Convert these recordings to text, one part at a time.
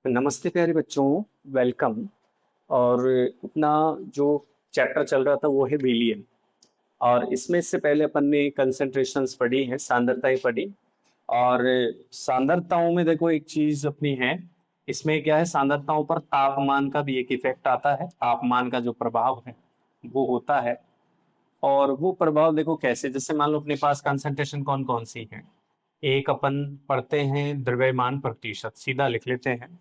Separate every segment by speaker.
Speaker 1: नमस्ते प्यारे बच्चों, वेलकम। और अपना जो चैप्टर चल रहा था वो है विलियन। और इसमें इससे पहले अपन ने कंसंट्रेशंस पढ़ी हैं, सांद्रताएं पढ़ी। और सांद्रताओं में देखो एक चीज अपनी है, इसमें क्या है, सांद्रताओं पर तापमान का भी एक इफेक्ट आता है। तापमान का जो प्रभाव है वो होता है। और वो प्रभाव देखो कैसे, जैसे मान लो अपने पास कंसंट्रेशन कौन कौन सी है। एक अपन पढ़ते हैं द्रव्यमान प्रतिशत, सीधा लिख लेते हैं।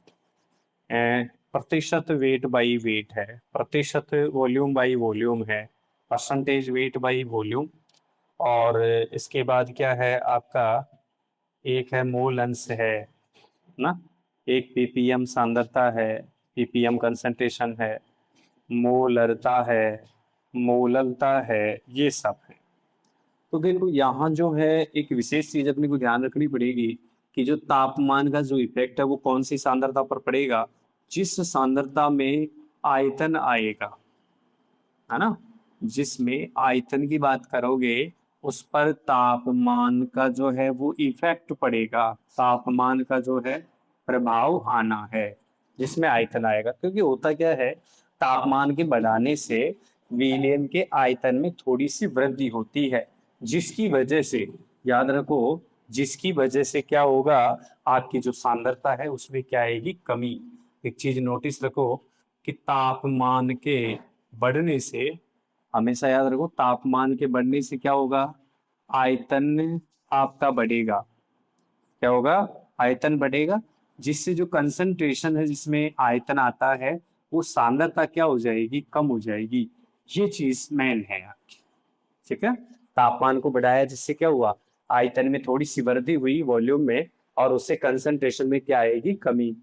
Speaker 1: प्रतिशत वेट बाई वेट है, प्रतिशत वॉल्यूम बाई वॉल्यूम है, परसेंटेज वेट बाई वॉल्यूम। और इसके बाद क्या है आपका, एक है मोल अंश है ना, एक पीपीएम सांद्रता है, पीपीएम कंसंट्रेशन है, मोलरता है, मोललता है, ये सब है। तो देखो यहाँ जो है एक विशेष चीज अपने को ध्यान रखनी पड़ेगी कि जो तापमान का जो इफेक्ट है वो कौन सी सांद्रता पर पड़ेगा। जिस सांद्रता में आयतन आएगा, है ना, जिसमें आयतन की बात करोगे उस पर तापमान का जो है वो इफेक्ट पड़ेगा, तापमान का जो है प्रभाव आना है जिसमें आयतन आएगा। क्योंकि होता क्या है, तापमान के बढ़ाने से विलयन के आयतन में थोड़ी सी वृद्धि होती है, जिसकी वजह से, याद रखो, जिसकी वजह से क्या होगा, आपकी जो सांद्रता है उसमें क्या आएगी, कमी। एक चीज नोटिस रखो कि तापमान के बढ़ने से, हमेशा याद रखो, तापमान के बढ़ने से क्या होगा, आयतन आपका बढ़ेगा। क्या होगा, आयतन बढ़ेगा, जिससे जो कंसंट्रेशन है जिसमें आयतन आता है वो सांद्रता क्या हो जाएगी, कम हो जाएगी। ये चीज मेन है आपकी। ठीक है, तापमान को बढ़ाया जिससे क्या हुआ, आयतन में थोड़ी सी वृद्धि हुई वॉल्यूम में, और उससे कंसंट्रेशन में क्या आएगी, कमी।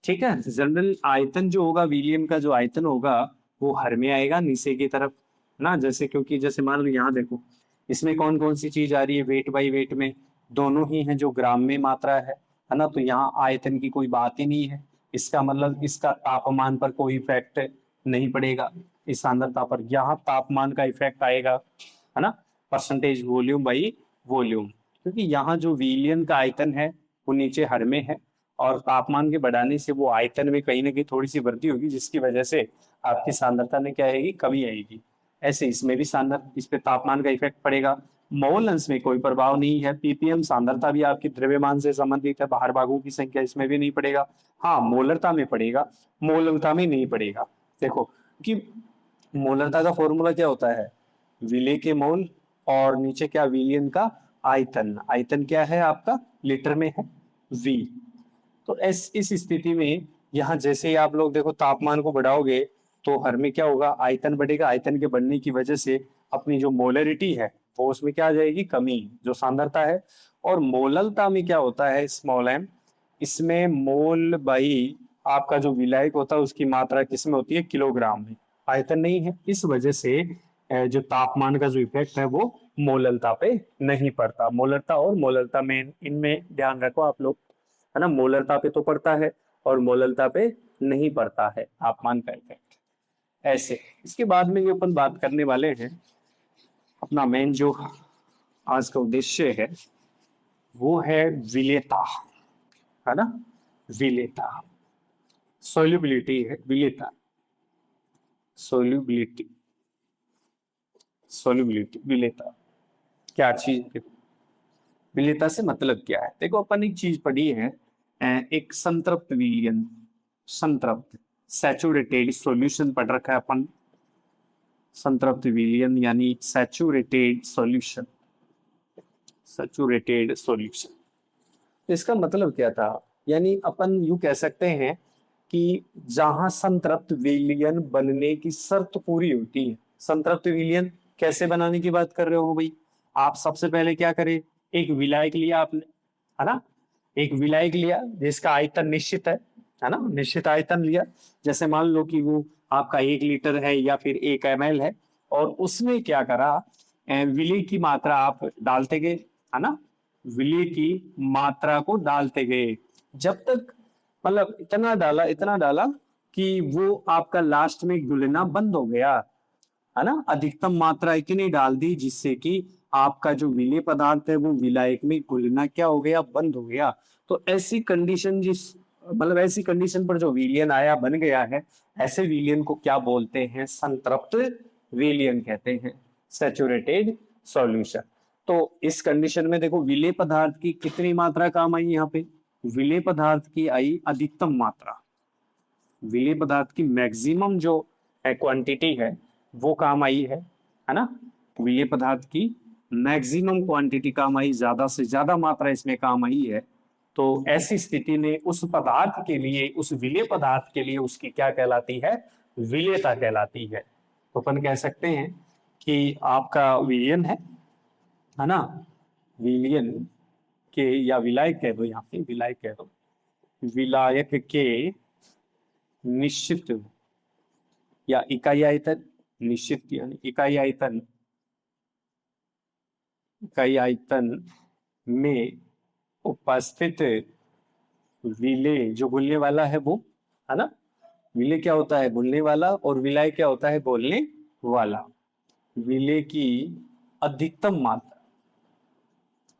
Speaker 1: ठीक है, जनरल आयतन जो होगा, विलियम का जो आयतन होगा वो हर में आएगा नीचे की तरफ ना। जैसे क्योंकि जैसे मान लो यहाँ देखो, इसमें कौन कौन सी चीज आ रही है, वेट बाई वेट में दोनों ही हैं, जो ग्राम में मात्रा है ना। तो यहाँ आयतन की कोई बात ही नहीं है, इसका मतलब इसका तापमान पर कोई इफेक्ट नहीं पड़ेगा। इस सांद्रता पर यहाँ तापमान का इफेक्ट आएगा, है ना, परसेंटेज वॉल्यूम बाई वॉल्यूम। क्योंकि यहाँ जो विलियन का आयतन है वो नीचे हर में है, और तापमान के बढ़ाने से वो आयतन में कहीं ना कहीं थोड़ी सी वृद्धि होगी, जिसकी वजह से आपकी सांद्रता में क्या आएगी, कमी आएगी। ऐसे इसमें भी सांद्रता, इस पे तापमान का इफेक्ट पड़ेगा। मोल अंश में कोई प्रभाव नहीं है, पीपीएम सांद्रता भी आपकी द्रव्यमान से संबंधित है, बाहर भागों की संख्या, इसमें भी नहीं पड़ेगा। हाँ, मोलरता में पड़ेगा, मोललता में नहीं पड़ेगा। देखो कि मोलरता का फॉर्मूला क्या होता है, विले के मोल, और नीचे क्या, विलियन का आयतन। आयतन क्या है आपका, लीटर में है, वी। तो इस स्थिति में यहाँ जैसे ही आप लोग देखो तापमान को बढ़ाओगे तो हर में क्या होगा, आयतन बढ़ेगा। आयतन के बढ़ने की वजह से अपनी जो मोलरिटी है वो उसमें क्या आ जाएगी, कमी, जो सांद्रता है। और मोललता में क्या होता है, स्मॉल एम, इसमें मोल बाई आपका जो विलायक होता है उसकी मात्रा किसमें होती है, किलोग्राम में, आयतन नहीं है। इस वजह से जो तापमान का जो इफेक्ट है वो मोललता पे नहीं पड़ता। मोलरता और मोललता में, इनमें ध्यान रखो आप लोग, है ना। मोलरता पे तो पड़ता है और मोललता पे नहीं पड़ता है तापमान का इफेक्ट। ऐसे इसके बाद में जो अपन बात करने वाले हैं, अपना मेन जो आज का उद्देश्य है वो है विलेयता, है ना। विलेयता, सोल्यूबिलिटी है विलेयता, सोल्यूबिलिटी, सोल्यूबिलिटी, विलेयता क्या चीज, विलेयता से मतलब क्या है। देखो अपन एक चीज पढ़ी है, एक संतृप्त विलयन, संतृप्त, सैचुरेटेड सॉल्यूशन पढ़ रखा है अपन। संतृप्त विलयन यानी सैचुरेटेड सॉल्यूशन, सैचुरेटेड सॉल्यूशन। इसका मतलब क्या था, यानी अपन यूं कह सकते हैं कि जहां संतृप्त विलयन बनने की शर्त पूरी होती है। संतृप्त विलयन कैसे बनाने की बात कर रहे हो भाई, आप सबसे पहले क्या करें, एक विलायक लिया आपने, है ना, एक विलायक लिया जिसका आयतन निश्चित है ना, निश्चित आयतन लिया। जैसे मान लो कि वो आपका 1 लीटर है या फिर 1 ml है, और उसमें क्या करा, विलय की मात्रा आप डालते गए, है ना, विलय की मात्रा को डालते गए, जब तक, मतलब इतना डाला कि वो आपका लास्ट में घुलना बंद हो गया, है ना। अधिकतम मात्रा इतनी डाल दी जिससे कि आपका जो विलेय पदार्थ है वो विलायक में घुलना क्या हो गया, बंद हो गया। तो ऐसी कंडीशन जिस मतलब ऐसी कंडीशन पर जो विलियन आया बन गया है, ऐसे विलियन को क्या बोलते हैं? संतृप्त विलियन कहते हैं, सैचुरेटेड सॉल्यूशन। तो इस कंडीशन में देखो विलेय पदार्थ की कितनी मात्रा काम आई यहाँ पे? विलेय पदार्थ की आई अधिकतम मात्रा, विलेय पदार्थ की मैक्सिमम जो क्वांटिटी है वो काम आई है ना? विलेय पदार्थ की मैक्सिमम क्वांटिटी काम आई, ज्यादा से ज्यादा मात्रा इसमें काम आई है। तो ऐसी स्थिति में उस पदार्थ के लिए, उस विलेय पदार्थ के लिए उसकी क्या कहलाती है? विलेयता कहलाती है। तो अपन कह सकते हैं कि आपका विलियन है ना? विलियन के, या विलायक कह दो, यहाँ पे विलायक कह दो, विलायक के निश्चित या इकाई आयतन, निश्चित यानी इकाई आयतन, इकाई आयतन में उपस्थित विलेय जो घुलने वाला है वो, है ना? विलेय क्या होता है? घुलने वाला, और विलाय क्या होता है? घोलने वाला। विलेय की अधिकतम मात्रा,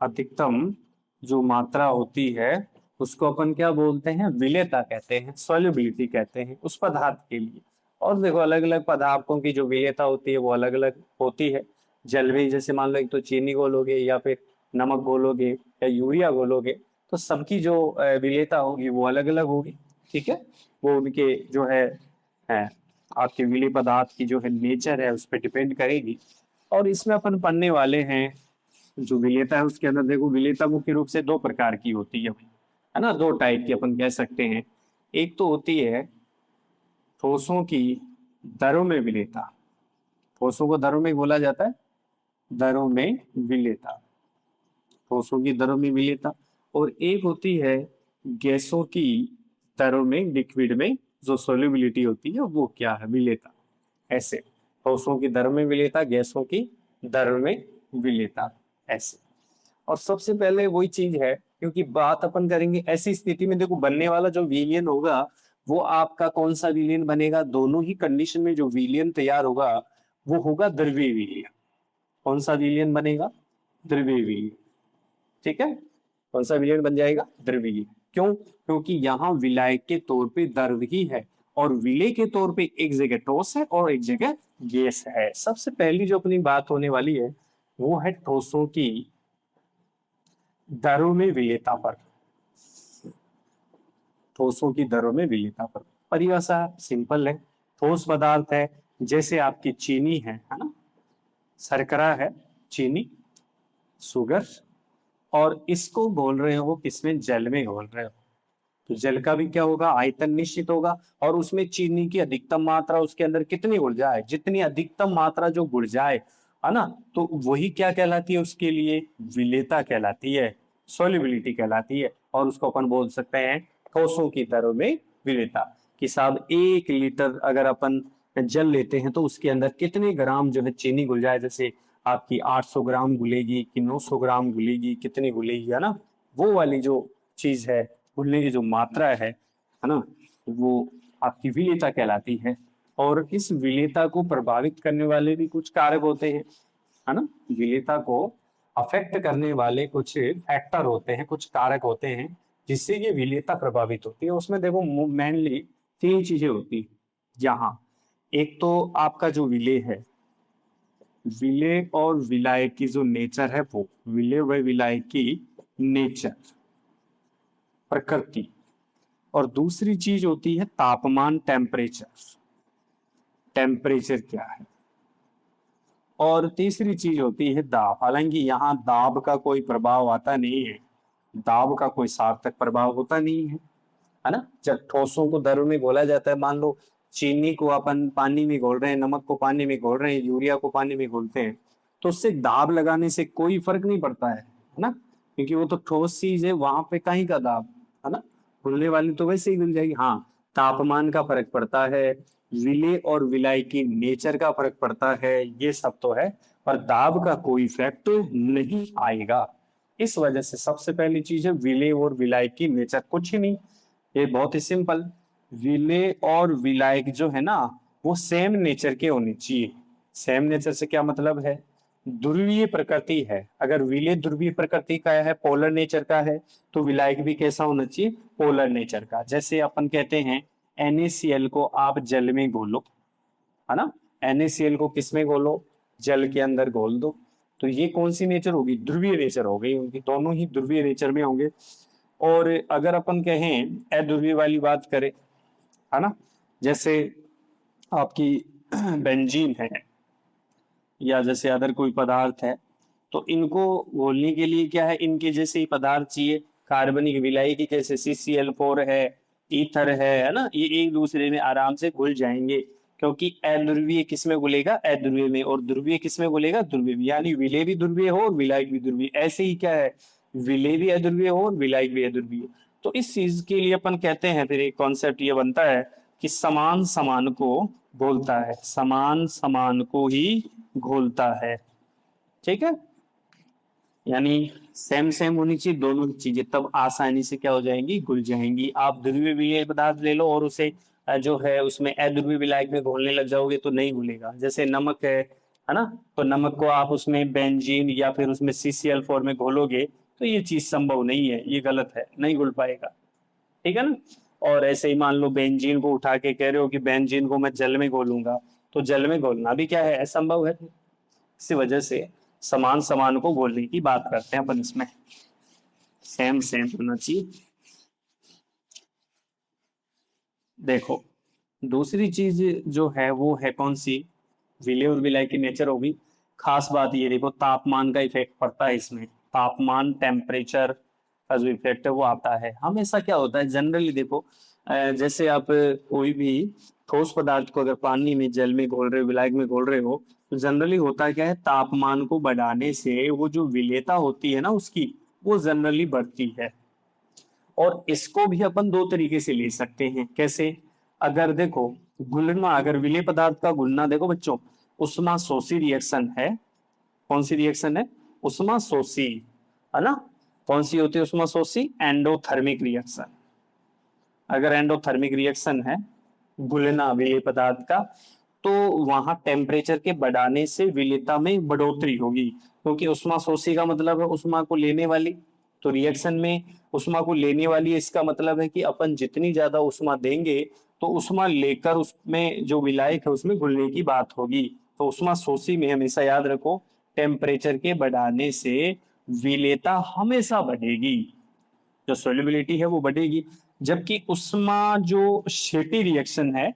Speaker 1: अधिकतम जो मात्रा होती है उसको अपन क्या बोलते हैं? विलेयता कहते हैं, सॉल्युबिलिटी कहते हैं उस पदार्थ के लिए। और देखो अलग अलग पदार्थों की जो विलेयता होती है वो अलग अलग होती है। जल में जैसे मान लो एक तो चीनी घोलोगे या फिर नमक घोलोगे या यूरिया घोलोगे, तो सबकी जो विलेयता होगी वो अलग अलग होगी। ठीक है, वो उनके जो है आपके विलेय पदार्थ की जो है नेचर है उस पर डिपेंड करेगी। और इसमें अपन पढ़ने वाले हैं जो विलेयता है उसके अंदर देखो विलेयता मुख्य रूप से दो प्रकार की होती है ना? दो टाइप की अपन कह सकते हैं। एक तो होती है ठोसों की दरों में विलेयता, ठोसों को दरों में बोला जाता है दरों में विलेयता, ठोसों की दरों में विलेयता। और एक होती है गैसों की दरों में, लिक्विड में जो सोल्युबिलिटी होती है वो क्या है? विलेयता। ऐसे ठोसों की दरों में विलेयता, गैसों की दरों में विलेयता, ऐसे। और सबसे पहले वही चीज है, क्योंकि बात अपन करेंगे ऐसी स्थिति में देखो बनने वाला जो विलियन होगा वो आपका कौन सा विलियन बनेगा? दोनों ही कंडीशन में जो विलियन तैयार होगा वो होगा द्रव्यीय विलियन। कौन सा विलियन बनेगा? द्रव्यीय विलियन। ठीक है, कौन सा विलियन बन जाएगा? द्रव्यीय। क्यों? क्योंकि यहाँ विलायक के तौर पे द्रव ही है और विलेय के तौर पे एक जगह ठोस है और एक जगह गैस है। सबसे पहली जो अपनी बात होने वाली है वो है ठोसों की दरों में विलेयता पर, ठोसों की दरों में विलेयता पर। परिभाषा सिंपल है, ठोस पदार्थ है जैसे आपकी चीनी है ना? शर्करा है, चीनी, शुगर, और इसको घोल रहे हो किसमें? जल में घोल रहे हो। तो जल का भी क्या होगा? आयतन निश्चित होगा, और उसमें चीनी की अधिकतम मात्रा उसके अंदर कितनी घुल जाए? जितनी अधिकतम मात्रा जो घुल जाए, है ना? तो वही क्या कहलाती है? उसके लिए विलेयता कहलाती है, सॉल्युबिलिटी कहलाती है। और उसको अपन बोल सकते हैं ठोसों की दरों में विलेयता। कि साहब 1 लीटर अगर अपन जल लेते हैं तो उसके अंदर कितने ग्राम जो है चीनी घुल जाए? जैसे आपकी 800 ग्राम घुलेगी कि 900 ग्राम घुलेगी, कितनी घुलेगी, है ना? वो वाली जो चीज है, घुलने की जो मात्रा है ना, वो आपकी विलेयता कहलाती है। और इस विलेयता को प्रभावित करने वाले भी कुछ कारक होते हैं, है ना? विलेयता को अफेक्ट करने वाले कुछ फैक्टर होते हैं, कुछ कारक होते हैं जिससे ये विलेयता प्रभावित होती है। उसमें देखो मेनली 3 चीजें होती है यहाँ। एक तो आपका जो विलेय है, विलेय और विलायक की जो नेचर है वो, विलेय व विलायक की नेचर, प्रकृति। और दूसरी चीज होती है तापमान, टेम्परेचर, टेम्परेचर क्या है। और तीसरी चीज होती है दाब। हालांकि यहाँ दाब का कोई प्रभाव आता नहीं है, दाब का कोई सार्थक प्रभाव होता नहीं है ना? जब ठोसों को दर में घोला जाता है, मान लो चीनी को अपन पानी में घोल रहे हैं, नमक को पानी में घोल रहे हैं, यूरिया को पानी में घोलते हैं, तो उससे दाब लगाने से कोई फर्क नहीं पड़ता है ना? क्योंकि वो तो ठोस चीज है, वहां पे कहीं का दाब, है ना? घुलने वाली तो वैसे ही घुल जाएगी। हाँ, तापमान का फर्क पड़ता है, विलेय और विलाय की नेचर का फर्क पड़ता है, ये सब तो है, पर दाब का कोई इफेक्ट नहीं आएगा। इस वजह से सबसे पहली चीज है विलेय और विलाय की नेचर, कुछ ही नहीं, ये बहुत ही सिंपल। विलेय और विलायक जो है ना वो सेम नेचर के होने चाहिए। सेम नेचर से क्या मतलब है? ध्रुवीय प्रकृति है। अगर विलेय ध्रुवीय प्रकृति का है, पोलर नेचर का है, तो विलायक भी कैसा होना चाहिए, पोलर नेचर का। जैसे अपन कहते हैं NaCl को आप जल में घोलो, है ना, NaCl को किस में घोलो, जल के अंदर घोल दो, तो ये कौन सी नेचर होगी, ध्रुवीय नेचर हो गई, उनकी दोनों ही ध्रुवीय नेचर में होंगे। और अगर अपन कहें अध्रुवीय वाली बात करें, है ना, जैसे आपकी बेंजीन है या जैसे अदर कोई पदार्थ है, तो इनको घोलने के लिए क्या है, इनके जैसे ही पदार्थ चाहिए, कार्बनिक विलायकी जैसे CCl4 है, ईथर है ना, ये एक दूसरे में आराम से घुल जाएंगे, क्योंकि अध्रुवीय किस में घुलेगा, अध्रुवीय में, और ध्रुवीय किस में घुलेगा, ध्रुवीय में। यानी विलेय भी ध्रुवीय हो और विलायक भी ध्रुवीय। ऐसे ही क्या है, विलेय भी अध्रुवीय हो और विलायक भी अध्रुवीय। तो इस चीज के लिए अपन कहते हैं, फिर एक कॉन्सेप्ट ये बनता है कि समान समान को घोलता है, समान समान को ही घोलता है। ठीक है, यानी सेम सेम होनी चाहिए दोनों चीजें, तब आसानी से क्या हो जाएंगी, घुल जाएंगी। आप ध्रुवीय विलेय पदार्थ ले लो और उसे जो है उसमें अध्रुवीय विलायक में घोलने लग जाओगे तो नहीं घुलेगा। जैसे नमक है ना, तो नमक को आप उसमें बेंजीन या फिर उसमें CCl4 में घोलोगे तो ये चीज संभव नहीं है, ये गलत है, नहीं घुल पाएगा। ठीक है ना। और ऐसे ही मान लो बेंजीन को उठा के कह रहे हो कि बेंजीन को मैं जल में घोलूंगा, तो जल में घोलना भी क्या है, असंभव है। इसी वजह से समान समान को घोलने की बात करते हैं अपन, इसमें सेम सेम होना चाहिए। देखो दूसरी चीज जो है वो है कौन सी, विलेय और विलायक की नेचर होगी। खास बात ये देखो, तापमान का इफेक्ट पड़ता है इसमें, तापमान टेम्परेचर का जो इफेक्ट है वो आता है। हमेशा क्या होता है जनरली देखो, जैसे आप कोई भी ठोस पदार्थ को अगर पानी में, जल में घोल रहे हो, विलायक में घोल रहे हो, तो जनरली होता क्या है, तापमान को बढ़ाने से वो जो विलेयता होती है ना उसकी, वो जनरली बढ़ती है। और इसको भी अपन दो तरीके से ले सकते हैं। कैसे, अगर देखो घुलना, अगर विलेय पदार्थ का घुलना, देखो बच्चों उष्मा सोशी रिएक्शन है। कौन सी रिएक्शन है, उष्मा सोशी, है ना। कौन सी होती है उष्मा सोशी, एंडोथर्मिक रिएक्शन। अगर एंडोथर्मिक रिएक्शन है, घुलना विलेय पदार्थ का, तो वहां टेम्परेचर के बढ़ाने से विलेयता में बढ़ोतरी होगी, क्योंकि उष्मा शोषी का मतलब है उष्मा को लेने वाली, तो रिएक्शन में उष्मा को लेने वाली, इसका मतलब है कि अपन जितनी ज्यादा उष्मा देंगे तो उष्मा लेकर उसमें जो विलायक है उसमें घुलने की बात होगी। तो उष्मा शोषी में हमेशा याद रखो, टेम्परेचर के बढ़ाने से विलेयता हमेशा बढ़ेगी, जो सोल्युबिलिटी है वो बढ़ेगी। जबकि उष्मा जो शेटी रिएक्शन है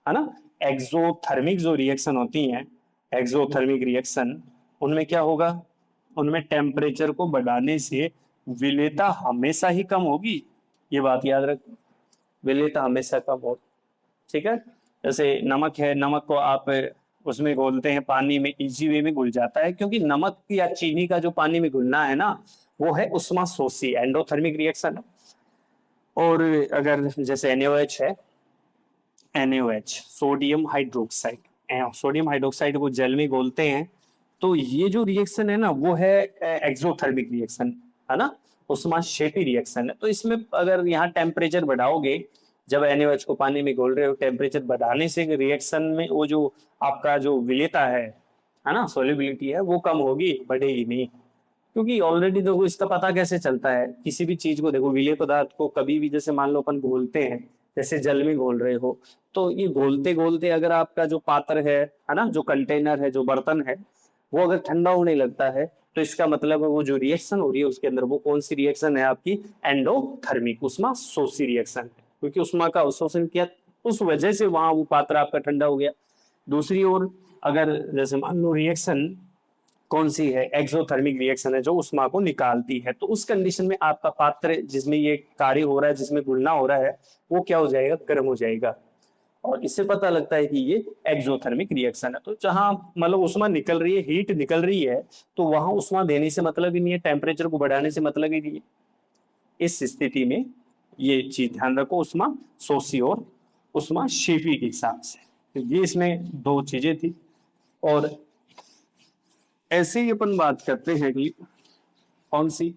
Speaker 1: ना, एक्सोथर्मिक जो रिएक्शन होती हैं, एक्सोथर्मिक रिएक्शन, उनमें क्या होगा, उनमें टेम्परेचर को बढ़ाने से विलेयता हमेशा ही कम होगी। ये बात याद रखो, विलेयता हमेशा कम होगी। ठीक है, जैसे नमक है, नमक को आप उसमें घोलते हैं पानी में, इजी वे में घुल जाता है, क्योंकि नमक या चीनी का जो पानी में घुलना है ना, वो है उष्मा शोषी एंडोथर्मिक रिएक्शन। और अगर जैसे NaOH है, NaOH sodium hydroxide, sodium hydroxide को जल में घोलते हैं, तो ये जो रिएक्शन है ना वो है एक्सोथर्मिक रिएक्शन, है ना, उष्माक्षेपी रिएक्शन है। तो इसमें अगर यहाँ टेम्परेचर बढ़ाओगे, जब NaOH को पानी में घोल रहे हो, टेम्परेचर बढ़ाने से रिएक्शन में वो जो आपका जो विलेयता है ना, सोल्युबिलिटी है, वो कम होगी, बढ़ेगी नहीं। क्योंकि ऑलरेडी देखो इसका पता कैसे चलता है, किसी भी चीज को देखो, विलेय पदार्थ को कभी भी, जैसे मान लो अपन घोलते हैं, जैसे जल में घोल रहे हो, तो ये घोलते घोलते अगर आपका जो पात्र है ना, जो कंटेनर है, जो बर्तन है, वो अगर ठंडा होने लगता है, तो इसका मतलब है वो जो रिएक्शन हो रही है उसके अंदर, वो कौन सी रिएक्शन है आपकी, एंडोथर्मिक, उष्मा शोषी रिएक्शन है, क्योंकि उष्मा का अवशोषण किया, उस वजह से वहां वो पात्र आपका ठंडा हो गया। दूसरी ओर अगर जैसे मान लो रिएक्शन कौन सी है, एक्सोथर्मिक रिएक्शन है जो उष्मा को निकालती है, तो उस कंडीशन में आपका पात्र जिसमें ये कार्य हो रहा है, जिसमें घुलना हो रहा है, वो क्या हो जाएगा, गर्म हो जाएगा। और इससे पता लगता है कि ये एक्सोथर्मिक रिएक्शन है। तो जहां मतलब उष्मा निकल रही है, हीट निकल रही है, तो वहां उष्मा देने से मतलब ही नहीं है, टेम्परेचर को बढ़ाने से मतलब ही नहीं है। इस स्थिति में ये चीज ध्यान रखो, उष्मा शोषी और उष्मा शेपी के हिसाब से। तो ये इसमें दो चीजें थी। और ऐसे ही अपन बात करते हैं कि कौन सी,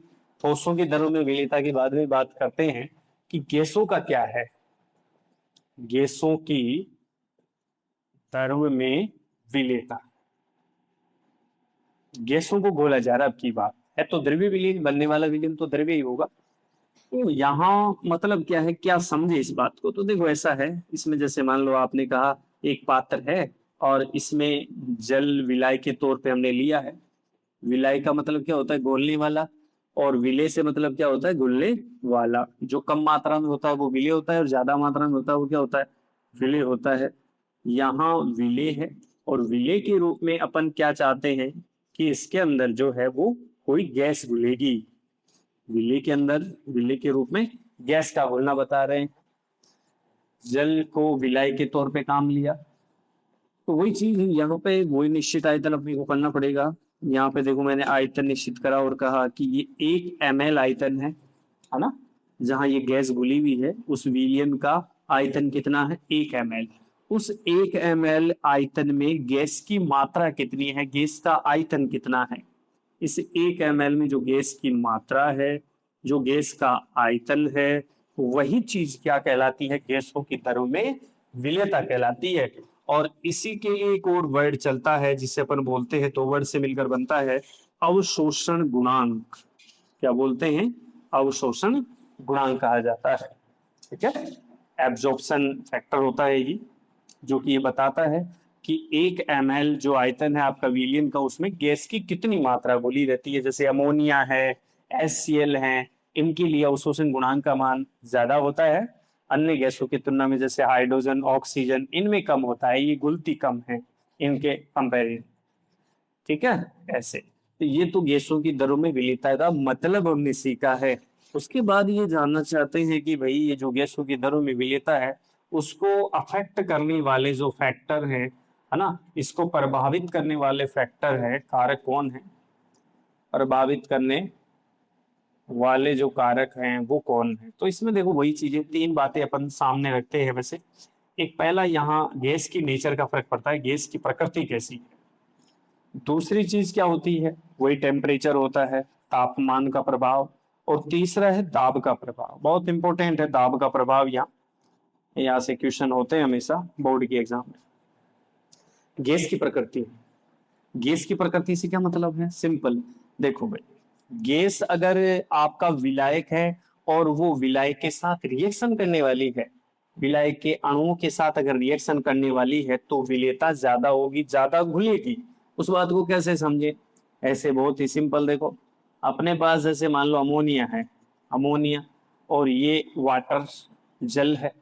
Speaker 1: ठोसों की दरों में विलेयता के बाद में बात करते हैं कि गैसों का क्या है, गैसों की दरों में विलेयता। गैसों को घोला जा रहा है, अब की बात है तो द्रव्य विलीन, बनने वाला विलीन तो द्रव्य ही होगा। तो यहाँ मतलब क्या है, क्या समझे इस बात को, तो देखो ऐसा है, इसमें जैसे मान लो आपने कहा एक पात्र है और इसमें जल विलाय के तौर पे हमने लिया है। विलाय का मतलब क्या होता है, घोलने वाला, और विलेय से मतलब क्या होता है, घुलने वाला। जो कम मात्रा में होता है वो विलेय होता है, और ज्यादा मात्रा में होता है वो क्या होता है, विलेय होता है। यहाँ विलेय है, और विलेय के रूप में अपन क्या चाहते हैं कि इसके अंदर जो है वो कोई गैस घुलेगी। विलेय के अंदर, विलेय के रूप में गैस का घोलना बता रहे हैं। जल को विलाय के तौर पे काम लिया, तो वही चीज यहाँ पे वही निश्चित आयतन अपने को करना पड़ेगा। यहाँ पे देखो मैंने आयतन निश्चित करा और कहा कि ये 1 ml आयतन है ना, जहाँ ये गैस घुली हुई है उस विलियन का आयतन कितना है, 1 ml। उस 1 ml आयतन में गैस की मात्रा कितनी है, गैस का आयतन कितना है। इस 1 ml में जो गैस की मात्रा है, जो गैस का आयतन है, वही चीज क्या कहलाती है, गैसों की दरों में विलेयता कहलाती है। और इसी के लिए एक और वर्ड चलता है जिसे अपन बोलते हैं, 2 वर्ड से मिलकर बनता है अवशोषण गुणांक। क्या बोलते हैं, अवशोषण गुणांक कहा जाता है। ठीक है, एब्जॉर्प्शन फैक्टर होता है ये, जो कि ये बताता है कि 1 ml जो आयतन है आपका विलियन का, उसमें गैस की कितनी मात्रा घुली रहती है। जैसे अमोनिया है, HCl है, इनके लिए अवशोषण गुणांक का मान ज्यादा होता है अन्य गैसों की तुलना में। जैसे हाइड्रोजन, ऑक्सीजन, इनमें कम होता है, ये घुलती कम है इनके कंपेरिजन। ठीक है, ऐसे तो ये तो गैसों की दरों में विलेयता का मतलब हमने सीखा है। उसके बाद ये जानना चाहते हैं कि भाई ये जो गैसों की दरों में विलेयता है, उसको अफेक्ट करने वाले जो फैक्टर है ना, इसको प्रभावित करने वाले फैक्टर है, कारक कौन है, प्रभावित करने वाले जो कारक हैं वो कौन है। तो इसमें देखो वही चीजें, 3 बातें अपन सामने रखते हैं वैसे। एक पहला, यहाँ गैस की नेचर का फर्क पड़ता है, गैस की प्रकृति कैसी है। दूसरी चीज क्या होती है, वही टेम्परेचर होता है, तापमान का प्रभाव। और तीसरा है दाब का प्रभाव, बहुत इंपॉर्टेंट है दाब का प्रभाव। यहाँ से क्वेश्चन होते हैं हमेशा बोर्ड की एग्जाम में। गैस की प्रकृति, गैस की प्रकृति से क्या मतलब है, सिंपल। देखो भाई, गैस अगर आपका विलायक है और वो विलायक के साथ रिएक्शन करने वाली है, विलायक के अणुओं के साथ अगर रिएक्शन करने वाली है, तो विलेयता ज्यादा होगी, ज्यादा घुलेगी। उस बात को कैसे समझे, ऐसे बहुत ही सिंपल। देखो अपने पास जैसे मान लो अमोनिया है, अमोनिया, और ये वाटर, जल है।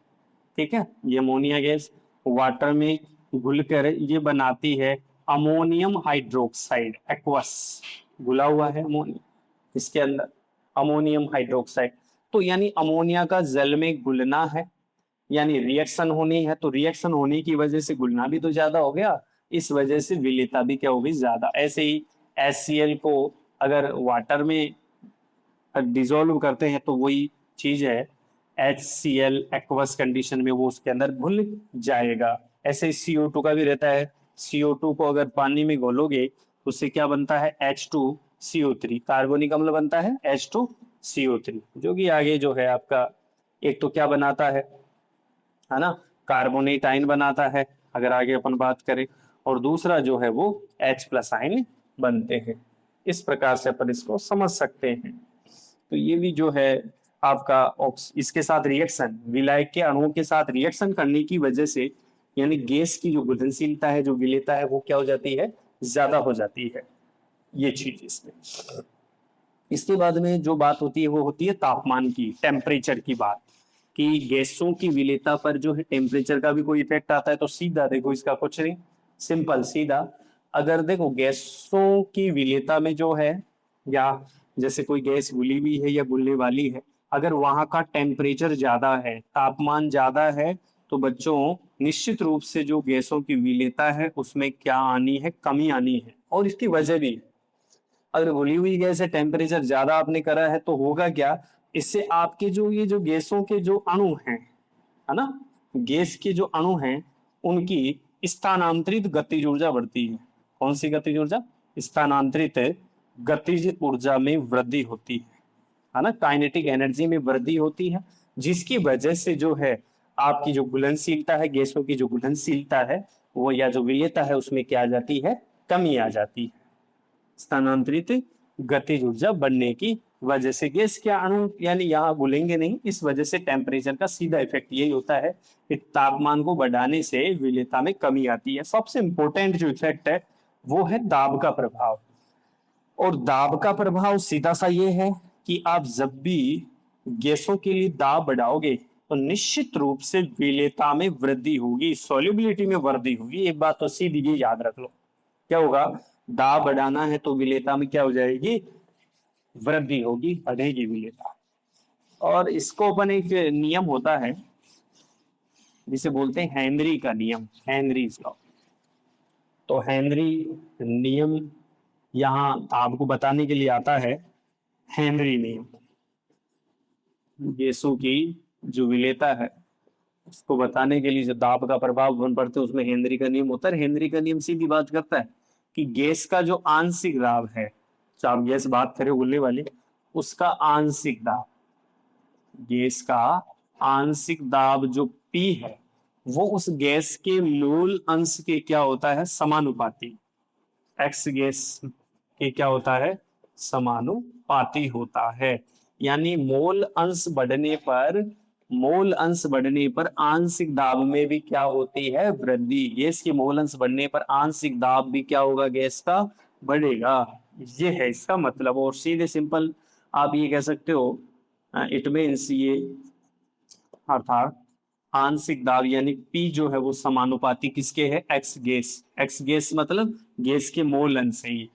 Speaker 1: ठीक है, ये अमोनिया गैस वाटर में घुलकर ये बनाती है अमोनियम हाइड्रोक्साइड, एक्वस, घुला हुआ है अमोनिया इसके अंदर, अमोनियम हाइड्रोक्साइड। तो यानी अमोनिया का जल में घुलना है, यानी रिएक्शन होनी है, तो रिएक्शन होने की वजह से घुलना भी तो ज्यादा हो गया, इस वजह से विलेयता भी क्या होगी, ज्यादा। ऐसे ही HCl को अगर वाटर में डिजोल्व करते हैं तो वही चीज है, HCl एक्वस कंडीशन में वो उसके अंदर घुल जाएगा। ऐसे CO2 का भी रहता है, CO2 को अगर पानी में घोलोगे तो उससे क्या बनता है, H2CO3, कार्बनिक अम्ल बनता है H2CO3, जो कि आगे जो है आपका एक तो क्या बनाता है ना, कार्बोनेट आयन बनाता है अगर आगे अपन बात करें, और दूसरा जो है वो H+ आयन बनते हैं। इस प्रकार से अपन इसको समझ सकते हैं। तो ये भी जो है आपका इसके साथ रिएक्शन, विलायक के अणुओं के साथ रिएक्शन करने की वजह से, यानी गैस की जो घुलनशीलता है, जो विलेयता है, वो क्या हो जाती है, ज्यादा हो जाती है। ये चीज इसमें। इसके बाद में जो बात होती है वो होती है तापमान की, टेम्परेचर की बात, कि गैसों की विलेयता पर जो है टेम्परेचर का भी कोई इफेक्ट आता है। तो सीधा देखो इसका कुछ नहीं, सिंपल सीधा, अगर देखो गैसों की विलेयता में जो है, या जैसे कोई गैस घुली हुई है या घुलने वाली है, अगर वहां का टेम्परेचर ज्यादा है, तापमान ज्यादा है, तो बच्चों निश्चित रूप से जो गैसों की विलेयता है उसमें क्या आनी है, कमी आनी है। और इसकी वजह भी है, अगर घुली हुई गैस है, टेम्परेचर ज्यादा आपने करा है, तो होगा क्या, इससे आपके जो ये जो गैसों के जो अणु हैं, है ना, गैस के जो अणु हैं, उनकी स्थानांतरित गतिज ऊर्जा बढ़ती है। कौन सी गतिज ऊर्जा, स्थानांतरित गतिज ऊर्जा में वृद्धि होती है ना, काइनेटिक एनर्जी में वृद्धि होती है, जिसकी वजह से जो है आपकी जो घुलनशीलता है, गैसों की जो घुलनशीलता है वो, या जो विलेयता है, उसमें क्या आ जाती है, कमी आ जाती है। स्थानांतरित गतिज ऊर्जा बढ़ने की वजह से। गैस के अणु यानी यहाँ घुलेंगे नहीं, इस वजह से टेम्परेचर का सीधा इफेक्ट यही होता है कि तापमान को बढ़ाने से विलेयता में कमी आती है। सबसे इंपॉर्टेंट जो इफेक्ट है वो है दाब का प्रभाव। और दाब का प्रभाव सीधा सा ये है कि आप जब भी गैसों के लिए दाब बढ़ाओगे तो निश्चित रूप से विलेयता में वृद्धि होगी, सॉल्युबिलिटी में वृद्धि होगी। एक बात तो सीधी ये याद रख लो, क्या होगा, दाब बढ़ाना है तो विलेयता में क्या हो जाएगी, वृद्धि होगी, बढ़ेगी विलेयता। और इसको अपन एक नियम होता है जिसे बोलते हैं हेनरी का नियम, हेनरीज लॉ। तो हेनरी नियम यहाँ आपको बताने के लिए आता है। हेनरी नियम गैसों की जो विलेयता है उसको बताने के लिए जो दाब का प्रभाव हम पढ़ते हैं उसमें हेनरी का नियम होता है। हेनरी का नियम सीधी बात करता है कि गैस का जो आंशिक दाब है, जो आप गैस बात करें उगलने वाली, उसका आंशिक दाब, गैस का आंशिक दाब जो P है वो उस गैस के मूल अंश के क्या होता है, समानुपाती। एक्स गैस के क्या होता है, समानुपाती होता है। यानी मोल अंश बढ़ने पर, मोल अंश बढ़ने पर आंशिक दाब में भी क्या होती है, वृद्धि। गैस की मोल अंश बढ़ने पर आंशिक दाब भी क्या होगा, गैस का बढ़ेगा। ये है इसका मतलब। और सीधे सिंपल आप ये कह सकते हो, इट मीन्स ये, अर्थात आंशिक दाब यानी P जो है वो समानुपाती किसके है, एक्स गैस। एक्स गैस मतलब गैस के मोल अंश है,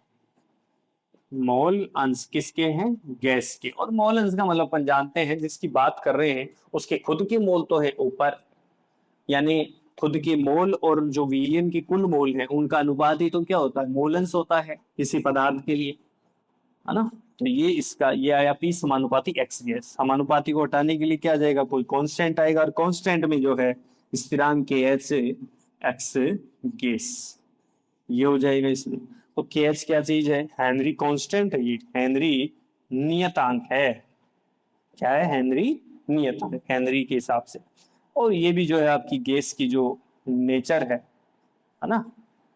Speaker 1: मोल अंश किसके हैं, गैस के। और मोल अंश का मतलब अपन जानते हैं जिसकी बात कर रहे हैं उसके खुद के मोल तो है ऊपर, यानी खुद के मोल और जो विलयन के कुल मोल है उनका अनुपात ही तो क्या होता है, मोल अंश होता है किसी पदार्थ के लिए, है ना। तो ये इसका ये आया P समानुपाती एक्स गैस। समानुपाती को हटाने के लिए क्या जाएगा, कोई कांस्टेंट आएगा, और कांस्टेंट में जो है स्थिरांक के एच एक्स गैस, ये हो जाएगा इसमें। तो के एच क्या चीज है, हेनरी कांस्टेंट है, ये हेनरी नियतांक है। क्या है, हेनरी नियतांक, हेनरी के हिसाब से। और ये भी जो है आपकी गैस की जो नेचर है ना,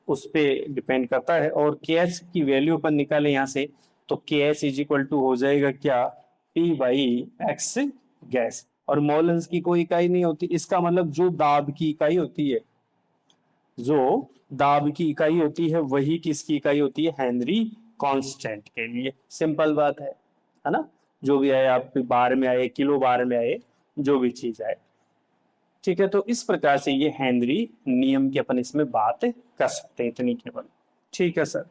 Speaker 1: उस पे डिपेंड करता है। और के एच की वैल्यू अपन निकाले यहाँ से, तो के एच इज इक्वल टू हो जाएगा क्या, P बाई एक्स गैस। और मोलन्स की कोई इकाई नहीं होती, इसका मतलब जो दाब की इकाई होती है, जो दाब की इकाई होती है वही किसकी इकाई होती है, हेनरी कांस्टेंट के लिए। सिंपल बात है ना। जो भी आए, आप बार में आए, किलो बार में आए, जो भी चीज आए, ठीक है। तो इस प्रकार से ये हेनरी नियम की अपन इसमें बात कर सकते हैं, इतनी केवल। ठीक है सर।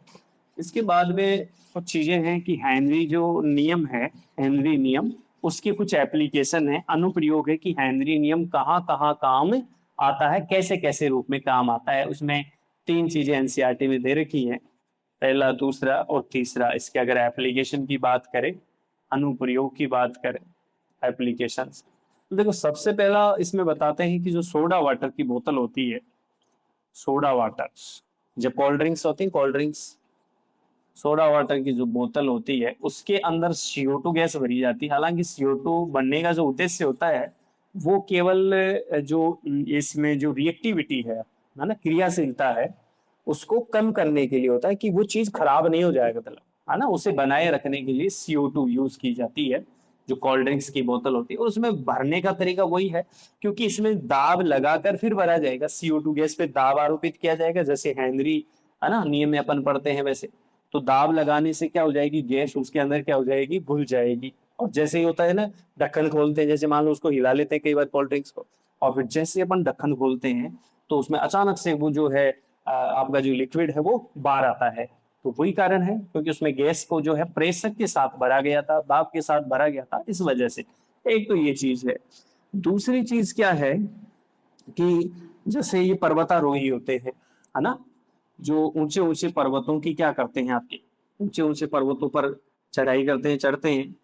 Speaker 1: इसके बाद में कुछ चीजें हैं कि हेनरी जो नियम है, हेनरी नियम, उसकी कुछ एप्लीकेशन है, अनुप्रयोग है कि हेनरी नियम कहाँ कहाँ काम आता है, कैसे कैसे रूप में काम आता है। उसमें 3 चीजें एनसीईआरटी में दे रखी हैं, पहला, दूसरा और तीसरा। इसके अगर एप्लीकेशन की बात करें, अनुप्रयोग की बात करें, एप्लीकेशन, तो देखो सबसे पहला इसमें बताते हैं कि जो सोडा वाटर की बोतल होती है, सोडा वाटर, जब कोल्ड ड्रिंक्स होती है, कोल्ड ड्रिंक्स, सोडा वाटर की जो बोतल होती है उसके अंदर CO2 गैस भरी जाती है। हालांकि CO2 बनने का जो उद्देश्य होता है वो केवल जो इसमें जो रिएक्टिविटी है ना, क्रियाशीलता है, उसको कम करने के लिए होता है कि वो चीज खराब नहीं हो जाएगा, मतलब, है ना, उसे बनाए रखने के लिए CO2 यूज की जाती है जो कोल्ड ड्रिंक्स की बोतल होती है। और उसमें भरने का तरीका वही है, क्योंकि इसमें दाब लगाकर फिर भरा जाएगा, CO2 गैस पे दाब आरोपित किया जाएगा, जैसे हेनरी, है ना, नियम में अपन पढ़ते हैं वैसे। तो दाब लगाने से क्या हो जाएगी, गैस उसके अंदर क्या हो जाएगी, घुल जाएगी। और जैसे ही होता है ना, ढक्कन खोलते हैं, जैसे मान लो उसको हिला लेते हैं कई बार कोल्ड ड्रिंक्स को, और फिर जैसे अपन ढक्कन खोलते हैं तो उसमें अचानक से वो जो है आपका जो लिक्विड है वो बाहर आता है। तो वही कारण है, क्योंकि उसमें गैस को जो है प्रेशर के साथ भरा गया था, दाब के साथ भरा गया था, इस वजह से। एक तो ये चीज है। दूसरी चीज क्या है कि जैसे ये पर्वतारोही होते हैं, है ना, जो ऊंचे ऊंचे पर्वतों की क्या करते हैं, आपके ऊंचे ऊंचे पर्वतों पर चढ़ाई करते हैं, चढ़ते हैं,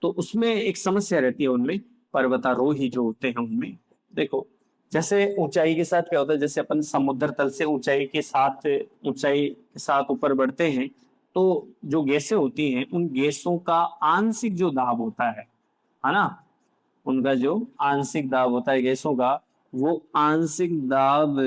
Speaker 1: तो उसमें एक समस्या रहती है उनमें, पर्वतारोही जो होते हैं उनमें। देखो, जैसे ऊंचाई के साथ क्या होता है, जैसे अपन समुद्र तल से ऊंचाई के साथ ऊपर बढ़ते हैं, तो जो गैसें होती हैं उन गैसों का आंशिक जो दाब होता है ना, उनका जो आंशिक दाब होता है गैसों का, वो आंशिक दाब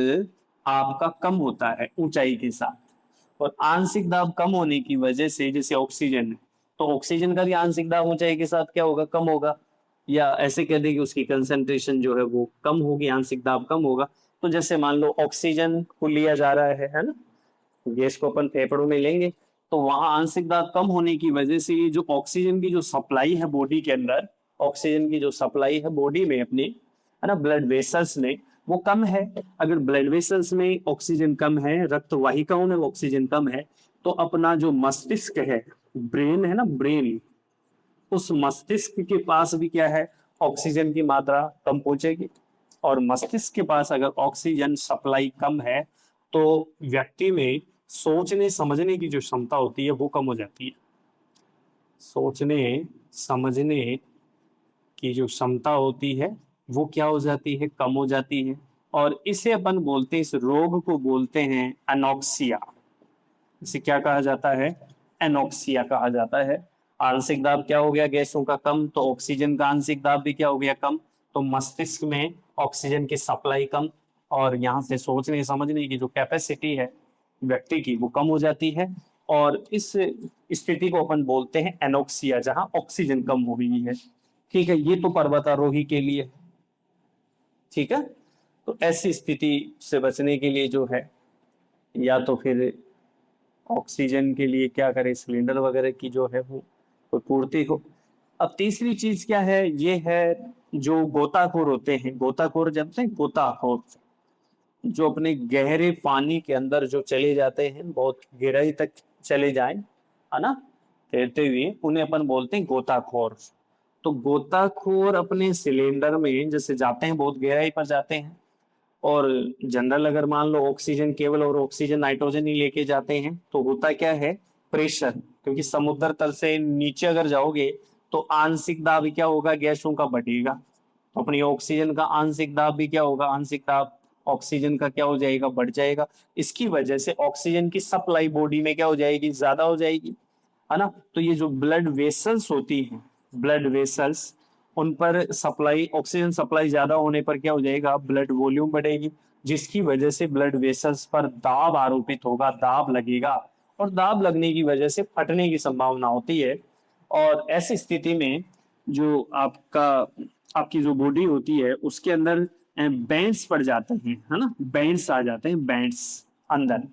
Speaker 1: आपका कम होता है ऊंचाई के साथ। और आंशिक दाब कम होने की वजह से, जैसे ऑक्सीजन है तो ऑक्सीजन का भी आंशिक दाब ऊंचाई के साथ क्या होगा, कम होगा, या ऐसे कह दें कि उसकी कंसंट्रेशन जो है वो कम होगी, आंशिक दाब कम होगा। तो जैसे मान लो ऑक्सीजन को लिया जा रहा है ना, गैस को अपन फेफड़ों में लेंगे, तो वहां आंशिक दाब कम होने की वजह से ये जो ऑक्सीजन की जो सप्लाई है बॉडी के अंदर, ऑक्सीजन की जो सप्लाई है बॉडी में अपनी, है ना, ब्लड वेसल्स में, वो कम है। अगर ब्लड वेसल्स में ऑक्सीजन कम है, रक्त वाहिकाओं में ऑक्सीजन कम है, तो अपना जो मस्तिष्क है, ब्रेन है ना, ब्रेन, उस मस्तिष्क के पास भी क्या है, ऑक्सीजन की मात्रा कम पहुंचेगी। और मस्तिष्क के पास अगर ऑक्सीजन सप्लाई कम है तो व्यक्ति में सोचने समझने की जो क्षमता होती है वो कम हो जाती है। सोचने समझने की जो क्षमता होती है वो क्या हो जाती है, कम हो जाती है। और इसे अपन बोलते हैं, इस रोग को बोलते हैं एनॉक्सिया। इसे क्या कहा जाता है, एनॉक्सिया कहा जाता है। आंशिक दाब क्या हो गया गैसों का कम, तो ऑक्सीजन का आंशिक दाब भी क्या हो गया, कम। तो मस्तिष्क में ऑक्सीजन की सप्लाई कम, और यहाँ से सोचने समझने की जो कैपेसिटी है व्यक्ति की वो कम हो जाती है। और इस स्थिति को अपन बोलते हैं एनोक्सिया, जहां ऑक्सीजन कम हो गई है। ठीक है, ये तो पर्वतारोही के लिए। ठीक है, तो ऐसी स्थिति से बचने के लिए जो है, या तो फिर ऑक्सीजन के लिए क्या करें, सिलेंडर वगैरह की जो है वो कोई पूर्ति हो। अब तीसरी चीज क्या है, ये है जो गोताखोर होते हैं, गोताखोर जानते हैं, गोताखोर जो अपने गहरे पानी के अंदर जो चले जाते हैं, बहुत गहराई तक चले जाएं, है ना, तैरते हुए, उन्हें अपन बोलते हैं गोताखोर। तो गोताखोर अपने सिलेंडर में जैसे जाते हैं, बहुत गहराई पर जाते हैं, और जनरल अगर मान लो ऑक्सीजन केवल और ऑक्सीजन नाइट्रोजन ही लेके जाते हैं, तो होता क्या है, प्रेशर, क्योंकि समुद्र तल से नीचे अगर जाओगे तो आंशिक दाब क्या होगा, गैसों का बढ़ेगा। तो अपनी ऑक्सीजन का आंशिक दाब भी क्या होगा, आंशिक दाब ऑक्सीजन का क्या हो जाएगा, बढ़ जाएगा। इसकी वजह से ऑक्सीजन की सप्लाई बॉडी में क्या हो जाएगी, ज्यादा हो जाएगी, है ना। तो ये जो ब्लड वेसल्स होती हैं, ब्लड वेसल्स, उन पर सप्लाई, ऑक्सीजन सप्लाई ज्यादा होने पर क्या हो जाएगा, ब्लड वॉल्यूम बढ़ेगी, जिसकी वजह से ब्लड वेसल्स पर दाब आरोपित होगा, दाब लगेगा, और दाब लगने की वजह से फटने की संभावना होती है। और ऐसी स्थिति में जो आपकी जो बॉडी होती है उसके अंदर बैंड्स पड़ जाते हैं, है ना, बैंड्स आ जाते हैं, बैंड्स अंदर।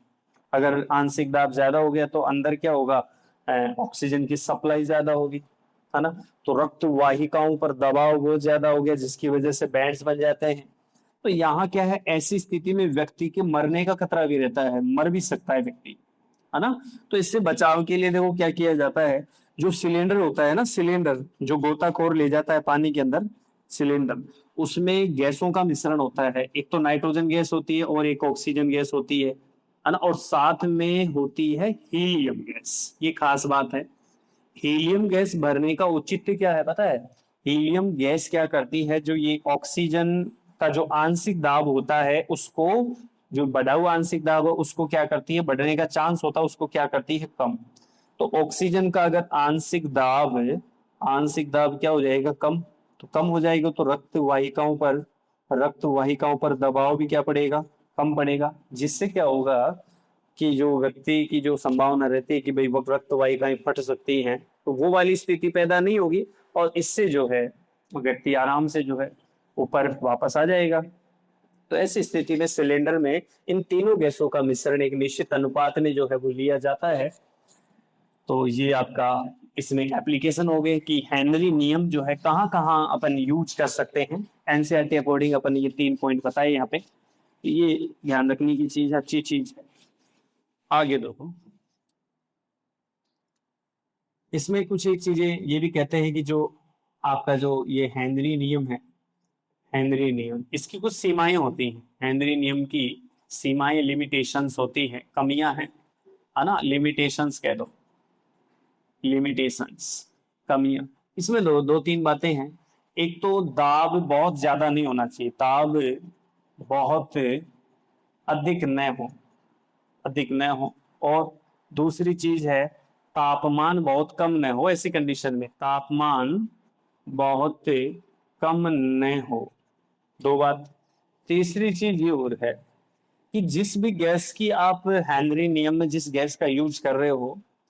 Speaker 1: अगर आंशिक दाब ज्यादा हो गया तो अंदर क्या होगा, ऑक्सीजन की सप्लाई ज्यादा होगी, है ना। तो रक्त वाहिकाओं पर दबाव बहुत ज्यादा हो गया, जिसकी वजह से बैंड्स बन जाते हैं। तो यहाँ क्या है, ऐसी स्थिति में व्यक्ति के मरने का खतरा भी रहता है, मर भी सकता है व्यक्ति, है ना। तो इससे बचाव के लिए देखो क्या किया जाता है, जो सिलेंडर होता है ना, सिलेंडर जो गोताखोर ले जाता है पानी के अंदर, सिलेंडर, उसमें गैसों का मिश्रण होता है। एक तो नाइट्रोजन गैस होती है और एक ऑक्सीजन गैस होती है ना, और साथ में होती है हीलियम गैस। ये खास बात है, हीलियम गैस भरने का औचित्य क्या है पता है। हीलियम गैस क्या करती है, जो ये ऑक्सीजन का जो आंशिक दाब होता है उसको, जो बढ़ा हुआ आंशिक दाब है उसको क्या करती है, बढ़ने का चांस होता है उसको क्या करती है, कम। तो ऑक्सीजन का अगर आंशिक दाब है, आंशिक दाब क्या हो जाएगा, कम। तो कम हो जाएगा तो रक्त वाहिकाओं पर दबाव भी क्या पड़ेगा, कम पड़ेगा, जिससे क्या होगा कि जो व्यक्ति की जो संभावना रहती है कि भाई वो रक्त वाहिकाएं फट सकती हैं, तो वो वाली स्थिति पैदा नहीं होगी, और इससे जो है व्यक्ति आराम से जो है ऊपर वापस आ जाएगा। तो ऐसी स्थिति में सिलेंडर में इन तीनों गैसों का मिश्रण एक निश्चित अनुपात में जो है वो लिया जाता है। तो ये आपका इसमें एप्लीकेशन हो गए कि हेनरी नियम जो है कहाँ कहाँ अपन यूज कर सकते हैं। एनसीईआरटी अकॉर्डिंग अपन ये 3 पॉइंट बताए यहाँ पे, ये ध्यान रखने की चीज, अच्छी चीज है। आगे देखो, इसमें कुछ एक चीजें ये भी कहते हैं कि जो आपका जो ये हेनरी नियम है, हेनरी नियम, इसकी कुछ सीमाएं होती हैं। हेनरी नियम की सीमाएं, लिमिटेशंस होती हैं, कमियां हैं, है ना, लिमिटेशंस कह दो, लिमिटेशंस, कमियां। इसमें दो तीन बातें हैं। एक तो दाब बहुत ज्यादा नहीं होना चाहिए, दाब बहुत अधिक न हो, अधिक न हो। और दूसरी चीज है, तापमान बहुत कम न हो, ऐसी कंडीशन में तापमान बहुत कम न हो, दो बात। तीसरी चीज ये और है कि जिस भी गैस की आप हेनरी नियम में जिस गैस का यूज कर रहे हो,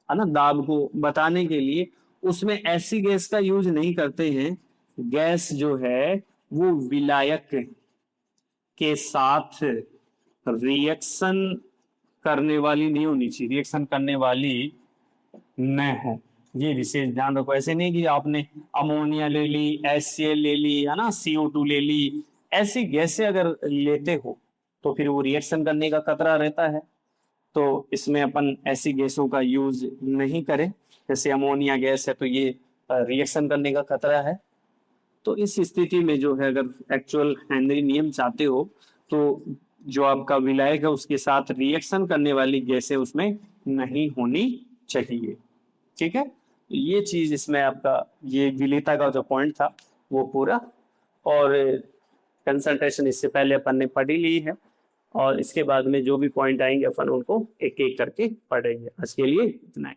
Speaker 1: है ना, दाब को बताने के लिए, उसमें ऐसी गैस का यूज नहीं करते हैं। गैस जो है वो विलायक के साथ रिएक्शन करने वाली नहीं होनी चाहिए, रिएक्शन करने वाली न हो। ये विशेष ध्यान रखो। ऐसे नहीं कि आपने अमोनिया ले ली, HCl ले ली, है ना, CO2 ले ली, ऐसी गैसें अगर लेते हो तो फिर वो रिएक्शन करने का खतरा रहता है। तो इसमें अपन ऐसी गैसों का यूज नहीं करें। जैसे अमोनिया गैस है तो ये रिएक्शन करने का खतरा है। तो इस स्थिति में जो है, अगर एक्चुअल हेनरी नियम चाहते हो तो जो आपका विलायक है उसके साथ रिएक्शन करने वाली गैसें उसमें नहीं होनी चाहिए। ठीक है, ये चीज इसमें आपका ये विलेयता का जो पॉइंट था वो पूरा। और कंसंट्रेशन इससे पहले अपन ने पढ़ ही ली है, और इसके बाद में जो भी पॉइंट आएंगे अपन उनको एक एक करके पढ़ेंगे। आज के लिए इतना ही।